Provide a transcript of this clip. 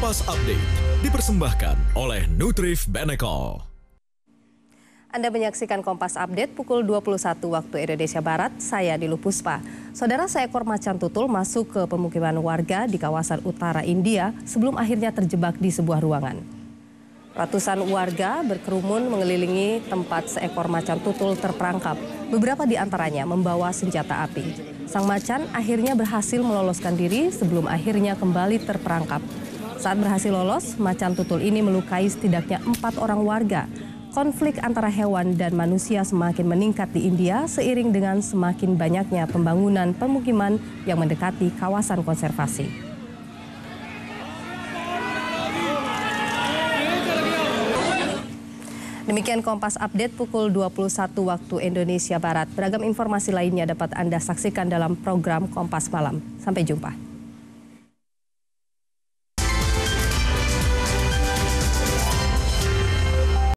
Kompas Update dipersembahkan oleh Nutrif Benecol. Anda menyaksikan Kompas Update pukul 21 waktu Indonesia Barat, saya Dilu Puspa. Saudara, seekor macan tutul masuk ke pemukiman warga di kawasan utara India sebelum akhirnya terjebak di sebuah ruangan. Ratusan warga berkerumun mengelilingi tempat seekor macan tutul terperangkap. Beberapa di antaranya membawa senjata api. Sang macan akhirnya berhasil meloloskan diri sebelum akhirnya kembali terperangkap. Saat berhasil lolos, macan tutul ini melukai setidaknya 4 orang warga. Konflik antara hewan dan manusia semakin meningkat di India seiring dengan semakin banyaknya pembangunan pemukiman yang mendekati kawasan konservasi. Demikian Kompas Update pukul 21 waktu Indonesia Barat. Beragam informasi lainnya dapat Anda saksikan dalam program Kompas Malam. Sampai jumpa.